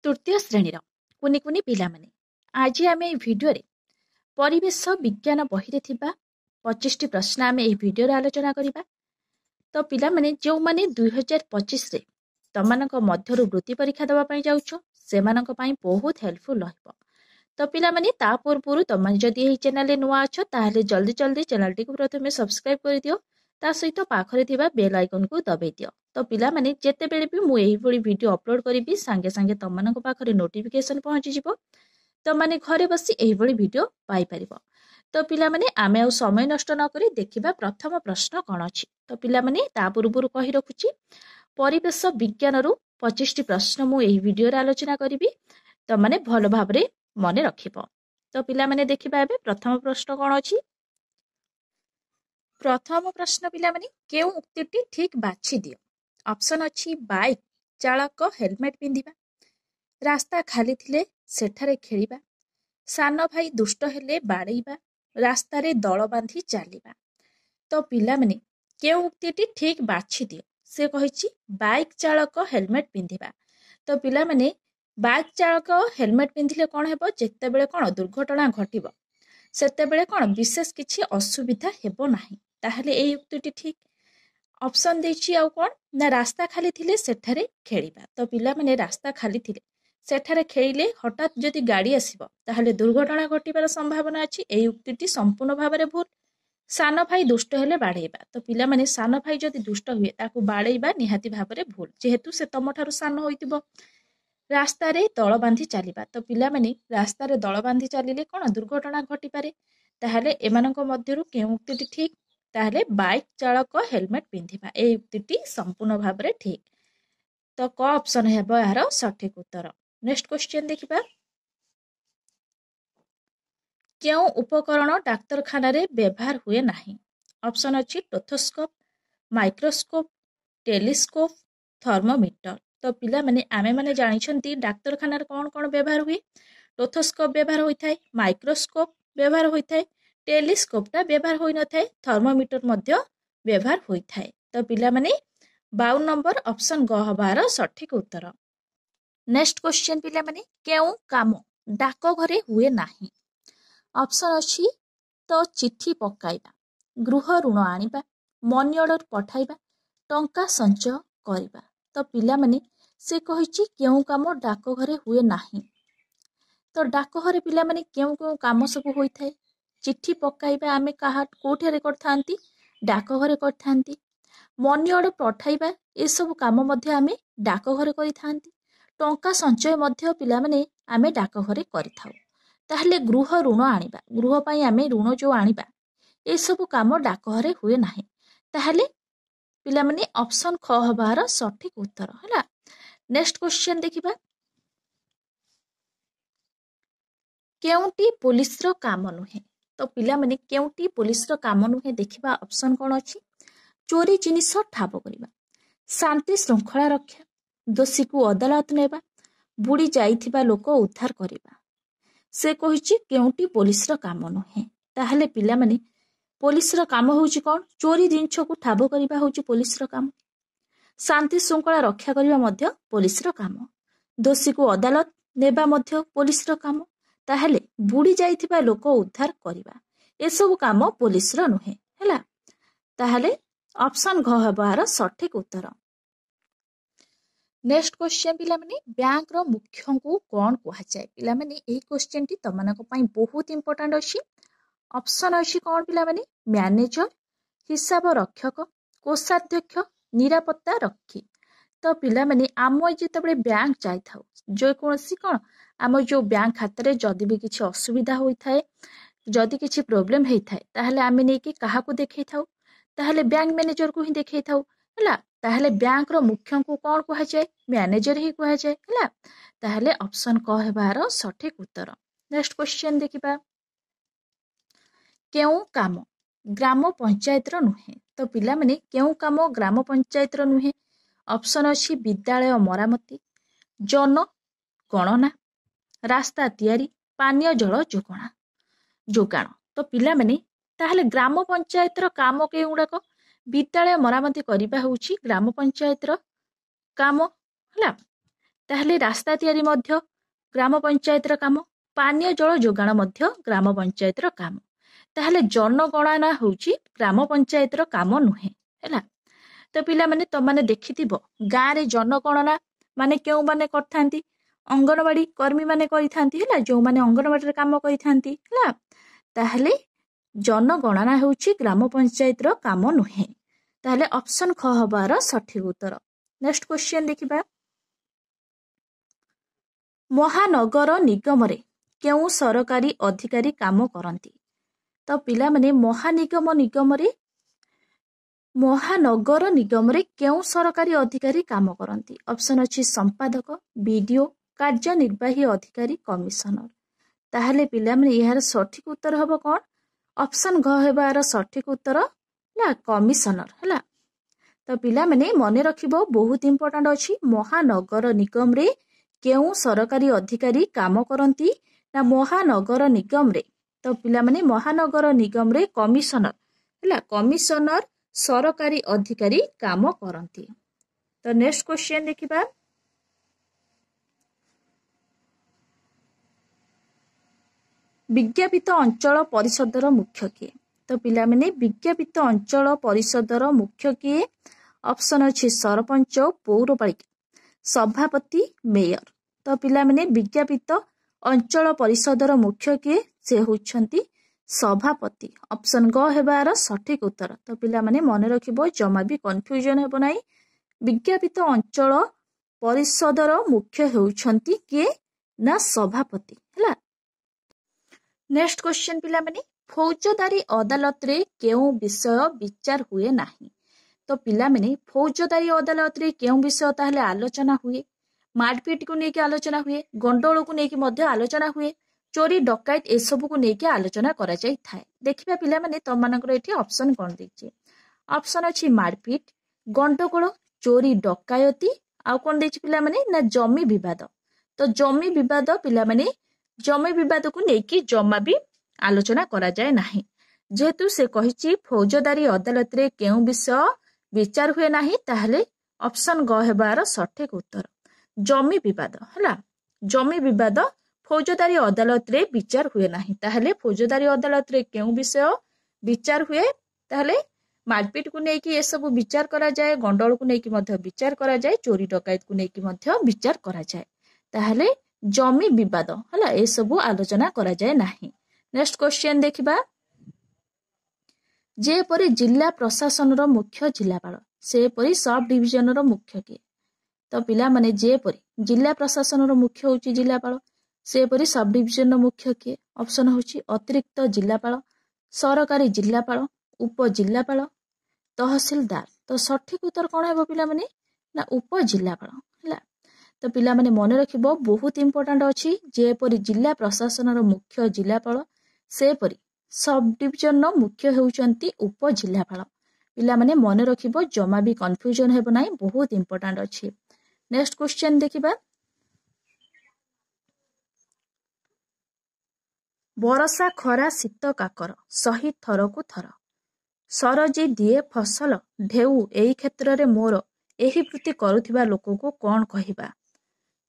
तृतीय श्रेणीर कुनि कुनि पिलामाने आज आम भिडियो परिवेश विज्ञान बही 25टी प्रश्न आम भिडियो आलोचना करवा। तो पिलामाने जो माने 2025 रे तमानक मध्यरु वृत्ति परीक्षा देवाई जाउछ सेमानक पई बहुत हेल्पफुल रहइबो। तो पिलामाने ता पूर्व तमाने जदि एही चैनल नुआ अछ ताहले जल्दी जल्दी चैनल टी को प्रथमे सब्सक्राइब कर दियो ता सहित पाखरे थिबा बेल आइकन को दबाई दियो। तो पिलामाने जेते बेले भी मु एही भली वीडियो अपलोड करिबी सांगे सांगे तमानक पाखरे नोटिफिकेशन पहुंची जिवो तो माने घरे बसी एही भली वीडियो पाई परिबो। तो पिलामाने आमे आ समय नष्ट न करी देखिबा प्रथम प्रश्न कोन अछि। तो पिलामाने ता पूर्व कहि रखुची परिवेश विज्ञान रु 25 टी प्रश्न मु एही वीडियो रे आलोचना करिबी तो माने भलो भाबरे मने रखिबो। तो पिलामाने देखिबा एबे प्रथम प्रश्न कोन अछि। प्रथम प्रश्न पिलामाने केउ उक्तिटी ठीक बाछि दियो। ऑप्शन अछि बाइक चालक हेलमेट पिंधिबा, रास्ता खाली थिले सेठारे खेलिबा, सान भाई दुष्ट हेले बाड़ेइबा, रास्ता रे दल बांधी चालिबा। तो पिलामाने केउ उक्तिटी ठीक बाछि दियो। से कहिछि बाइक चालक हेलमेट पिंधिबा। तो पिलामाने बाइक चालक हेलमेट पिंधिले कोन हेबो जेते बेले कोन दुर्घटना घटिबो सेते बेले कोन विशेष किछि असुविधा हेबो नाही। ताहले एई उक्तिटी ठीक। ऑप्शन देछि आउ कोन ना रास्ता खाली थिले सेठारे खेलिबा। तो पिलामाने रास्ता खाली थिले सेठारे खेलिले हठात जदि गाड़ी आसीबो ताहले दुर्घटना घटिबार संभावना अछि। एई उक्तिटी संपूर्ण भाबरे भूल। सान भाई दुष्ट हेले बाड़ेइबा। तो पिलामाने सान भाई जदि दुष्ट हुए ताकू बाड़ेइबा निहाती भाबरे भूल जेहेतु से तमठारु सान होइतिबो। रास्ता रे दल बांधी चालिबा। तो पिलामाने रास्ता रे दल बांधी चालिले कोन दुर्घटना घटि पारे। ताहले एमानक मध्यरु केउ उक्तिटी ठीक। ताहले बाइक चालक हेलमेट पिंधिबा ए उक्तिटी संपूर्ण भाबरे ठीक। तो क ऑप्शन हेबो यार सठिक उत्तर। नेक्स्ट क्वेश्चन देखिबा केउ उपकरण डाक्तरखाना रे व्यवहार हुए नाही। ऑप्शन अछि टोथोस्कोप, माइक्रोस्कोप, टेलीस्कोप, थर्मोमीटर। तो पिला माने आमे माने जानिछंती डाक्तरखाना रे कोन कोन व्यवहार हुए। टोथोस्कोप व्यवहार होइथाय, माइक्रोस्कोप व्यवहार होइथाय, टेलीस्कोप ता व्यवहार होई नथाय, थर्मोमीटर मध्य व्यवहार होइथाय। तो पिला माने 52 नंबर ऑप्शन ग हबार सठिक उत्तर। नेक्स्ट क्वेश्चन पिला माने केउ काम डाक घरे हुए नाही। ऑप्शन अछि तो चिट्ठी पकाइबा, गृह ऋण आनिबा, मनी ऑर्डर पठाइबा, टंका संचय करिबा। तो पिला माने से कहिछि केउ काम डाक घरे हुए नाही। तो डाक घरे पिला माने केउ केउ काम सब होइथाय। चिट्ठी पकाइबा आमे काहा कोठे करथांती डाक घरे करथांती। मनी ऑर्डर पठाइबा ए सब काम मध्य आमे डाक घरे करिथांती। टंका संचय मध्य पिला माने आमे डाक घरे करिथाउ। ताहले गृह ऋण आनिबा, गृह पई आमे ऋण जो आनिबा ए सब काम डाक घरे हुए नाही। ताहले पिला माने ऑप्शन ख हबार सठिक उत्तर हला। नेक्स्ट क्वेश्चन देखिबा केउटी पुलिस रो काम नुहे। तो पिला माने केउटी पुलिस रो काम नुहे देखिबा ऑप्शन कोन अछि। चोरी जिनिस ठाब करिबा, शांति श्रृंखला रक्षा, दोषी को अदालत नेबा, बुड़ी जाइथिबा लोक उद्धार करिबा। से कहिछि केउटी पुलिस रो काम नुहे। ताहले पिला माने पुलिस रो काम होउछि कोन चोरी जिनिस को ठाब करिबा होउछि पुलिस रो काम। शांति श्रृंखला रक्षा करिबा मध्य पुलिस रो काम, दोषी को अदालत नेबा मध्य पुलिस रो काम। ताहले बुड़ी जाइथिबा लोक उद्धार करिबा ए सब काम पुलिस रो नुहे हैला। ताहले ऑप्शन घ हबार सठिक उत्तर। नेक्स्ट क्वेश्चन पिला माने बैंक रो मुख्य को कोन कुहा जाय। पिला माने एही क्वेश्चन टी तमनक पई बहुत इंपोर्टेंट अछि। ऑप्शन अछि कोन पिला माने मैनेजर, हिसाब रक्षक, कोषाध्यक्ष, निरापत्ता रक्षी। तो पिला माने आम जेतेबेले बैंक जाय थाउ जो कोनसी कोन आम जो बैंक खाते रे जदि भी किछि असुविधा होई थाए, जदि किछि प्रॉब्लम हेई थाए ताहले आमे नै कि काहा को देखै थाउ ताहले बैंक मैनेजर को ही देखै थाउ हला। ताहले बैंक रो मुख्य को कोन कुहा जाय मैनेजर ही कुहा जाय हला। ताहले ऑप्शन क हेबार सठिक उत्तर। नेक्स्ट क्वेश्चन देखिबा केउ काम ग्राम पंचायत रो नुहे। तो पिला माने केउ काम ग्राम पंचायत रो नुहे। ऑप्शन अछि विद्यालय मरामती, जन गणना, रास्ता तैयारी, पानीय जल जोगाण। तो पिला माने ताहले ग्राम पंचायत रो काम केउडाक विद्यालय मरामती करिबा होउछि ग्राम पंचायत रो काम हला। ତାହେଲେ ରାସ୍ତା ତିଆରି ମଧ୍ୟ ଗ୍ରାମ ପଞ୍ଚାୟତର କାମ, ପାନୀୟ ଜଳ ଯୋଗାଣ ମଧ୍ୟ ଗ୍ରାମ ପଞ୍ଚାୟତର କାମ। ତାହେଲେ ଜନଗଣନା ହେଉଛି ଗ୍ରାମ ପଞ୍ଚାୟତର କାମ ନୁହେଁ ହେଲା। ତ ପିଲାମାନେ ତମାନେ ଦେଖିଥିବ ଗାଁରେ ଜନଗଣନା ମାନେ କେଉଁମାନେ କରିଥାନ୍ତି? ଅଙ୍ଗନବାଡି କର୍ମୀ ମାନେ କରିଥାନ୍ତି ହେଲା, ଯେଉଁମାନେ ଅଙ୍ଗନବାଡିରେ କାମ କରିଥାନ୍ତି ହେଲା। ତାହେଲେ ଜନଗଣନା ହେଉଛି ଗ୍ରାମ ପଞ୍ଚାୟତର କାମ ନୁହେଁ। ତାହେଲେ ଅପସନ ଖ ହବାର ସଠିକ ଉତ୍ତର। ନେକ୍ସଟ କ୍ୱେଶ୍ଚନ ଦେଖିବା, ମହାନଗର ନିଗମରେ କେଉଁ ସରକାରୀ ଅଧିକାରୀ କାମ କରନ୍ତି? ତ ପିଲାମାନେ ମହାନଗର ନିଗମରେ କେଉଁ ସରକାରୀ ଅଧିକାରୀ କାମ କରନ୍ତି? ଅପସନ ଅଛି ସମ୍ପାଦକ, ବିଡିଓ, କାର୍ଯ୍ୟନିର୍ବାହୀ ଅଧିକାରୀ, କମିଶନର। ତାହେଲେ ପିଲାମାନେ ଏହାର ସଠିକ ଉତ୍ତର ହବ କଣ? ଅପସନ ଘ ହେବାର ସଠିକ ଉତ୍ତର ନା କମିଶନର ହେଲା। ତ ପିଲାମାନେ ମନେ ରଖିବ, ବହୁତ ଇମ୍ପୋର୍ଟାଣ୍ଟ ଅଛି। ମହାନଗର ନିଗମରେ କେଉଁ ସରକାରୀ ଅଧିକାରୀ କାମ କରନ୍ତି? ନା ମହାନଗର ନିଗମରେ, ତ ପିଲାମାନେ ମହାନଗର ନିଗମରେ କମିଶନର ହେଲା, କମିଶନର ସରକାରୀ ଅଧିକାରୀ କାମ କରନ୍ତି। ତ ନେକ୍ସଟ କ୍ୱେଶ୍ଚନ ଦେଖିବା, ବିଜ୍ଞାପିତ ଅଞ୍ଚଳ ପରିଷଦର ମୁଖ୍ୟ କିଏ? ତ ପିଲାମାନେ ବିଜ୍ଞାପିତ ଅଞ୍ଚଳ ପରିଷଦର ମୁଖ୍ୟ କିଏ? ଅପସନ ଅଛି ସରପଞ୍ଚ, ପୌରପାଳିକା, ସଭାପତି, ମେୟର। ତ ପିଲାମାନେ ବିଜ୍ଞାପିତ ଅଞ୍ଚଳ ପରିଷଦର ମୁଖ୍ୟ କିଏ? ସେ ହେଉଛନ୍ତି ସଭାପତି। ଅପସନ ଗ ହେବାର ସଠିକ ଉତ୍ତର। ତ ପିଲାମାନେ ମନେ ରଖିବ, ଜମା ବି କନଫ୍ୟୁଜନ ହେବ ନାହିଁ। ବିଜ୍ଞାପିତ ଅଞ୍ଚଳ ପରିଷଦର ମୁଖ୍ୟ ହେଉଛନ୍ତି କିଏ? ନା ସଭାପତି ହେଲା। ନେକ୍ସଟ କ୍ୱେଶ୍ଚନ ପିଲାମାନେ, ଫୌଜଦାରୀ ଅଦାଲତରେ କେଉଁ ବିଷୟ ବିଚାର ହୁଏ ନାହିଁ? ତ ପିଲାମାନେ ଫୌଜଦାରୀ ଅଦାଲତରେ କେଉଁ ବିଷୟ ତାହେଲେ ଆଲୋଚନା ହୁଏ? ମାରପିଟକୁ ନେଇକି ଆଲୋଚନା ହୁଏ, ଗଣ୍ଡଗୋଳକୁ ନେଇକି ମଧ୍ୟ ଆଲୋଚନା ହୁଏ, ଚୋରି ଡକାୟତ ଏସବୁକୁ ନେଇକି ଆଲୋଚନା କରାଯାଇଥାଏ। ଦେଖିବା ପିଲାମାନେ ତମମାନଙ୍କର ଏଠି ଅପସନ କଣ ଦେଇଛି? ଅପସନ ଅଛି ମାରପିଟ, ଗଣ୍ଡଗୋଳ, ଚୋରି ଡକାୟତି, ଆଉ କଣ ଦେଇଛି ପିଲାମାନେ? ନା ଜମି ବିବାଦ। ତ ଜମି ବିବାଦ ପିଲାମାନେ, ଜମି ବିବାଦକୁ ନେଇକି ଜମା ବି ଆଲୋଚନା କରାଯାଏ ନାହିଁ। ଯେହେତୁ ସେ କହିଛି ଫୌଜଦାରୀ ଅଦାଲତରେ କେଉଁ ବିଷୟ ବିଚାର ହୁଏ ନାହିଁ, ତାହେଲେ ଅପସନ ଗ ହେବାର ସଠିକ ଉତ୍ତର ଜମି ବିବାଦ ହେଲା। ଜମି ବିବାଦ ଫୌଜଦାରୀ ଅଦାଲତରେ ବିଚାର ହୁଏ ନାହିଁ। ତାହେଲେ ଫୌଜଦାରୀ ଅଦାଲତରେ କେଉଁ ବିଷୟ ବିଚାର ହୁଏ? ତାହେଲେ ମାରପିଟକୁ ନେଇକି ଏସବୁ ବିଚାର କରାଯାଏ, ଗଣ୍ଡଗୋଳକୁ ନେଇକି ମଧ୍ୟ ବିଚାର କରାଯାଏ, ଚୋରି ଡକାୟତକୁ ନେଇକି ମଧ୍ୟ ବିଚାର କରାଯାଏ। ତାହେଲେ ଜମି ବିବାଦ ହେଲା, ଏସବୁ ଆଲୋଚନା କରାଯାଏ ନାହିଁ। ନେକ୍ସଟ କ୍ୱେଶ୍ଚନ ଦେଖିବା, ଯେପରି ଜିଲ୍ଲା ପ୍ରଶାସନର ମୁଖ୍ୟ ଜିଲ୍ଲାପାଳ, ସେପରି ସବ ଡିଭିଜନର ମୁଖ୍ୟ କିଏ? ତ ପିଲାମାନେ ଯେପରି ଜିଲ୍ଲା ପ୍ରଶାସନର ମୁଖ୍ୟ ହେଉଛି ଜିଲ୍ଲାପାଳ, ସେପରି ସବ ଡିଭିଜନର ମୁଖ୍ୟ କିଏ? ଅପସନ ହେଉଛି ଅତିରିକ୍ତ ଜିଲ୍ଲାପାଳ, ସରକାରୀ ଜିଲ୍ଲାପାଳ, ଉପଜିଲ୍ଲାପାଳ, ତହସିଲଦାର। ତ ସଠିକ ଉତ୍ତର କଣ ହେବ ପିଲାମାନେ? ନା ଉପଜିଲ୍ଲାପାଳ ହେଲା। ତ ପିଲାମାନେ ମନେ ରଖିବ, ବହୁତ ଇମ୍ପୋର୍ଟାଣ୍ଟ ଅଛି। ଯେପରି ଜିଲ୍ଲା ପ୍ରଶାସନର ମୁଖ୍ୟ ଜିଲ୍ଲାପାଳ, ସେପରି ସବ ଡିଭିଜନର ମୁଖ୍ୟ ହେଉଛନ୍ତି ଉପଜିଲ୍ଲାପାଳ। ପିଲାମାନେ ମନେ ରଖିବ, ଜମା ବି କନଫ୍ୟୁଜନ ହେବ ନାହିଁ, ବହୁତ ଇମ୍ପୋର୍ଟାଣ୍ଟ ଅଛି। ନେକ୍ସଟ କ୍ୱେଶ୍ଚନ ଦେଖିବା, ବରଷା ଖରା ଶୀତ କାକର ସହି ଥରକୁ ଥର, ସରଜି ଦିଏ ଫସଲ ଢେଉ ଏଇ କ୍ଷେତ୍ରରେ ମୋର, ଏହି ବୃତ୍ତି କରୁଥିବା ଲୋକକୁ କଣ କହିବା?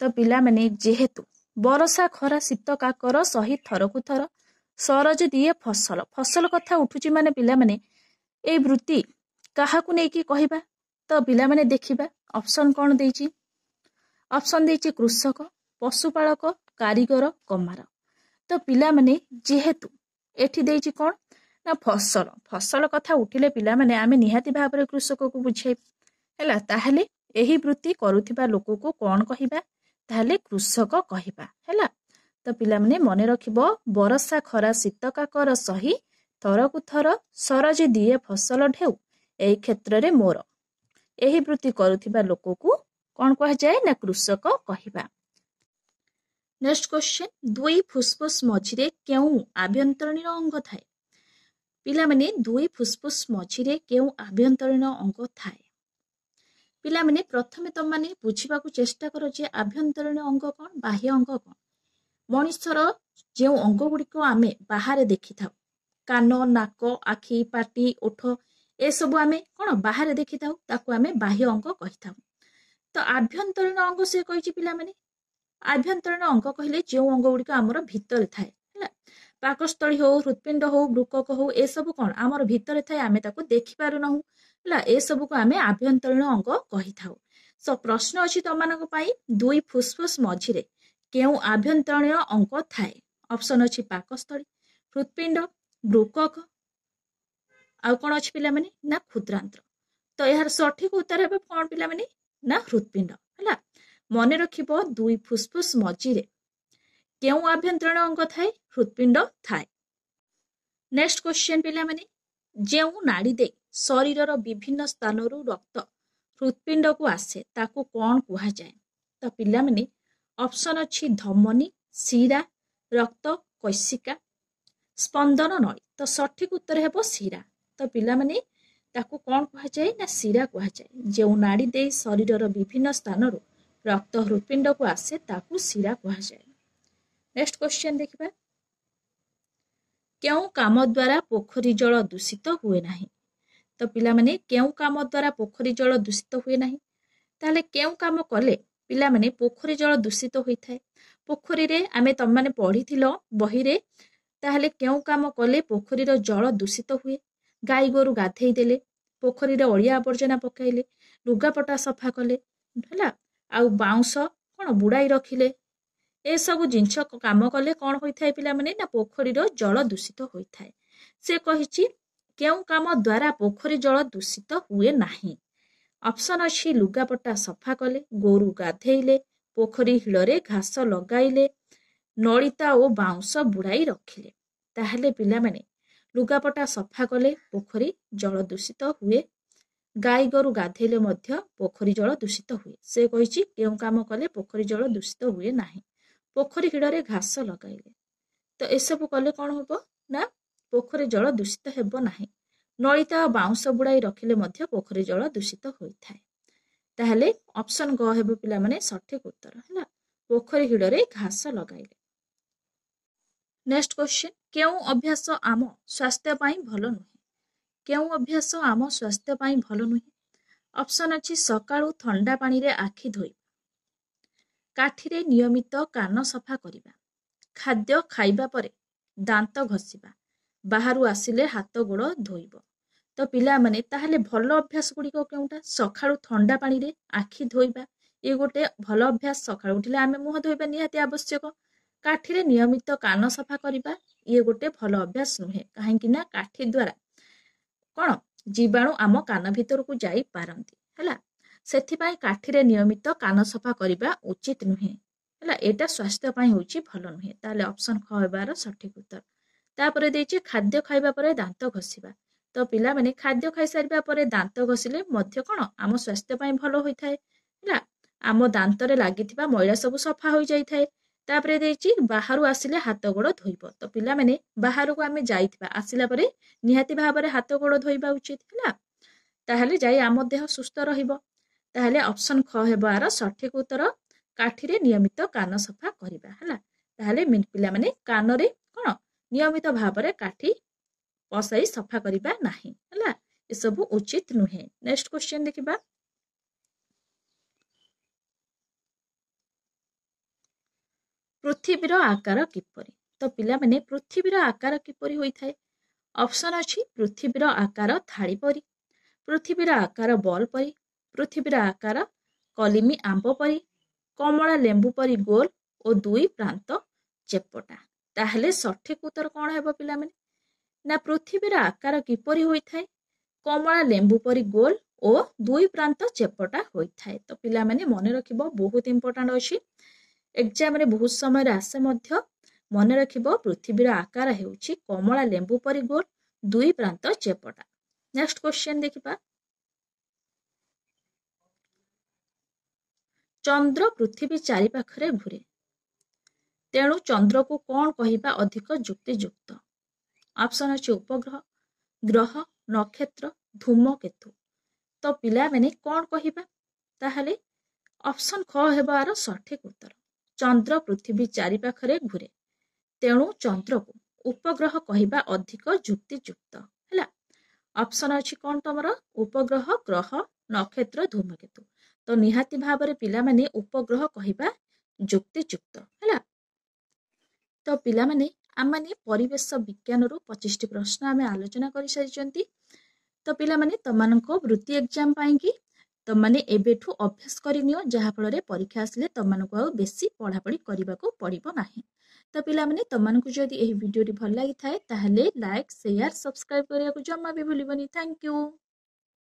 ତ ପିଲାମାନେ ଯେହେତୁ ବରଷା ଖରା ଶୀତ କାକର ସହି ଥରକୁ ଥର, ସରଜି ଦିଏ ଫସଲ, ଫସଲ କଥା ଉଠୁଛି ମାନେ ପିଲାମାନେ ଏଇ ବୃତ୍ତି କାହାକୁ ନେଇକି କହିବା? ତ ପିଲାମାନେ ଦେଖିବା ଅପସନ କଣ ଦେଇଛି? ଅପସନ ଦେଇଛି କୃଷକ, ପଶୁପାଳକ, କାରିଗର, କମାର। ତ ପିଲାମାନେ ଯେହେତୁ ଏଠି ଦେଇଛି କଣ? ନା ଫସଲ, ଫସଲ କଥା ଉଠିଲେ ପିଲାମାନେ ଆମେ ନିହାତି ଭାବରେ କୃଷକକୁ ବୁଝେଇବା ହେଲା। ତାହେଲେ ଏହି ବୃତ୍ତି କରୁଥିବା ଲୋକକୁ କଣ କହିବା? ତାହେଲେ କୃଷକ କହିବା ହେଲା। ତ ପିଲାମାନେ ମନେ ରଖିବ, ବରଷା ଖରା ଶୀତ କାକର ସହି ଥରକୁ ଥର, ସରଜି ଦିଏ ଫସଲ ଢେଉ ଏଇ କ୍ଷେତ୍ରରେ ମୋର, ଏହି ବୃତ୍ତି କରୁଥିବା ଲୋକକୁ କଣ କୁହାଯାଏ? ନା କୃଷକ କହିବା। ନେକ୍ସଟ କ୍ୱେଶ୍ଚନ, ଦୁଇ ଫୁସଫୁସ ମଝିରେ କେଉଁ ଆଭ୍ୟନ୍ତରୀଣ ଅଙ୍ଗ ଥାଏ? ପିଲାମାନେ ଦୁଇ ଫୁସଫୁସ ମଝିରେ କେଉଁ ଆଭ୍ୟନ୍ତରୀଣ ଅଙ୍ଗ ଥାଏ? ପିଲାମାନେ ପ୍ରଥମେ ତମମାନେ ବୁଝିବାକୁ ଚେଷ୍ଟା କର ଯେ ଆଭ୍ୟନ୍ତରୀଣ ଅଙ୍ଗ କଣ, ବାହ୍ୟ ଅଙ୍ଗ କଣ। ମଣିଷର ଯେଉଁ ଅଙ୍ଗ ଗୁଡ଼ିକ ଆମେ ବାହାରେ ଦେଖିଥାଉ, କାନ, ନାକ, ଆଖି, ପାଟି, ଓଠ, ଏସବୁ ଆମେ କଣ ବାହାରେ ଦେଖିଥାଉ, ତାକୁ ଆମେ ବାହ୍ୟ ଅଙ୍ଗ କହିଥାଉ। तो आभ्यंतरीण अंग से कही पिला माने आभ्यंतरीण अंग कहले जो अंग गुड़िक आमर भितर थाए पाकस्थली हो हृत्पिंड हो वृकक हो ए सब कौन आमर भितर थाए आमे ताको देखि पारु नहु हला ए सब को आमे आभ्यंतरीण अंग कहि थाउ। सो प्रश्न अछि तमानक पई दुई फुसफुस मझिरे केउ आभ्यंतरीण अंग थाए ऑप्शन अछि पाकस्थली हृत्पिंड वृकक आउ कोन अछि पिला माने ना क्षुद्रांत्र। तो यार सठिक उत्तर हेबे कोन पिला माने ना हृत्पिंड हला मने रखिबो दुई फुसफुस मझिरे केउ आभ्यंतरीण अंग थाए हृत्पिंड थाए। नेक्स्ट क्वेश्चन पिला माने जेउ नाड़ी दे शरीरर विभिन्न स्थानरू रक्त हृत्पिंड को आसे ताको कोन कुहा जाए। तो पिला माने ऑप्शन अछि धमनी शिरा रक्त कैसिका स्पंदन नळी। तो सठिक उत्तर हेबो शिरा। तो पिला माने ताको कोन कुहा जाए ना शिरा कुहा जाए। जेउ नाड़ी दे शरीरर विभिन्न स्थानरू रक्त हृत्पिंड को आसे ताको शिरा कुहा जाए। नेक्स्ट क्वेश्चन देखिबा केउ काम द्वारा पोखरी जल दूषित हुए नाही। तो पिला माने केउ काम द्वारा पोखरी जल दूषित हुए नाही ताले केउ काम कले पिला माने पोखरी जल दूषित होई थाए। पोखरी रे आमे तम माने पढ़िथिलो बही रे ताहले केउ काम कले पोखरी रो जल दूषित हुए। गाई गोरु गाधेई देले पोखरी रे अळिया आवर्जना पकाइले लुगापटा सफा कले हला आउ बाउंस कोन बुड़ाई रखिले ए सब जिंस काम कले कोन होई थाए पिला माने ना पोखरी रो जल दूषित होई थाए। से कहिछि केउ काम द्वारा पोखरी जल दूषित हुए नाही। ऑप्शन अछि लुगापटा सफा कले गोरु गाधेइले पोखरी हिड़रे घास लगाइले नलिता ओ बाउंस बुड़ाई रखिले ताहले पिला माने लुगापटा सफा कले पोखरी जल दूषित हुए। गाई गोरु गाधेइले मध्य पोखरी जल दूषित हुए। से कहिछि केउ काम कले पोखरी जल दूषित हुए नाही। पोखरी हिड़रे घास लगाइले तो ए सब कले कोन होबो ना पोखरी जल दूषित हेबो नाही। नलिता बाउंस बुड़ाई रखिले मध्य पोखरी जल दूषित होई थाए। ताहले ऑप्शन ग हेबो पिला माने सठिक उत्तर हला पोखरी हिड़रे घास लगाइले। नेक्स्ट क्वेश्चन केउ अभ्यास आम स्वास्थ्य पई भलो नुहे। केउ अभ्यास आम स्वास्थ्य पई भलो नुहे। ऑप्शन अछि सकाळू ठंडा पानी रे आखि धोई काठीरे नियमित कान सफा करिबा खाद्य खाइबा परे दांत घसिबा बाहरु आसिले हाथ गोड़ धोइबो। तो पिला माने ताहले भलो अभ्यास गुड़िक केउटा सकाळू ठंडा पानी रे आखि धोइबा ये गोटे भलो अभ्यास। सकाळू उठिले आमे मुह धोइबा निहाती आवश्यक। काठीरे नियमित कान सफा करिबा ये गोटे भलो अभ्यास नुहे काहेकि ना काठी द्वारा कोन जीवाणु आम कान भितर को जाई पारंती हला सेथिपाई काठीरे नियमित कान सफा करिबा उचित नुहे हला एटा स्वास्थ्य पई होची भलो नुहे। ताले ऑप्शन ख हेबार सठिक उत्तर। तापरे देछि खाद्य खाइबा परे दांत घसिबा। तो पिला माने खाद्य खाइ सारिबा परे दांत घसिले मध्य कोन आम स्वास्थ्य पई भलो होई थाए हला आम दांत रे लागिथिबा मैला सब सफा होई जाई थाए। तापरे देछि बाहरु आसिले हाथ गोड़ धोइबो। तो पिला माने बाहरु को आमे जाइथिबा आसिला परे निहाती भाबरे हाथ गोड़ धोइबा उचित हला ताहले जाई आम देह सुस्थ रहिबो। ताहले ऑप्शन ख हेबार सठिक उत्तर काठीरे नियमित कान सफा करिबा हला ताहले पिला माने कान रे कोन नियमित भाबरे काठी पसाई सफा करिबा नाही हला ए सब उचित नुहे। नेक्स्ट क्वेश्चन देखिबा पृथ्वीर आकार किपरि। तो पिला माने पृथ्वीर आकार किपरि होई थाए। ऑप्शन अछि पृथ्वीर आकार थाळी परि पृथ्वीर आकार बॉल परि पृथ्वीर आकार कलिमी आंब परि कमला लेंबू परि गोल और दुई प्रांत चेपटा। ताहले सठिक उत्तर कोन हेबो पिला माने ना पृथ्वीर आकार किपरि होई थाए कमला लेंबू परि गोल और दुई प्रांत चेपटा होई थाए। तो पिला माने मने रखिबो बहुत इंपोर्टेंट अछि एग्जाम रे बहुत समय रे आसे मध्य मने रखिबो पृथ्वीर आकार हेउछि कमला लेंबू परि गोल दुई प्रांत चेपटा। नेक्स्ट क्वेश्चन देखिबा चंद्र पृथ्वी चारि पाखरे घुरे तेणु चंद्र को कौन कहिबा अधिक युक्तियुक्त। ऑप्शन अछि उपग्रह ग्रह नक्षत्र धूमकेतु। तो पिला माने कौन कहिबा ताहले ऑप्शन ख हेबार सठिक उत्तर चंद्र पृथ्वी चारि पाखरे घुरे तेणु चंद्र को उपग्रह कहिबा अधिक युक्तियुक्त हला। ऑप्शन अछि कोन तमरो उपग्रह ग्रह नक्षत्र धूमकेतु। तो निहाती भाବରେ पिलामाने उपग्रह कहिबा युक्तियुक्त हैला। तो पिलामाने आमने परिवेश विज्ञानरू 25टी प्रश्न आमे आलोचना करि सारिचंती। तो पिलामाने तमानको वृत्ति एग्जाम पाइंकी तमाने एबेठू अभ्यास करिनियो जहा फଳରେ परीक्षा आसले तमानको आ बेसी पढ़ापढ़ी କରିବାକୁ पड़िबो नाही। तो पिलामाने तमानको जदि एही भिडियोटी भल लागि थाए ताहले लाइक शेयर सब्सक्राइब करियाको जम्मा भी भूलिबनी। Thank you.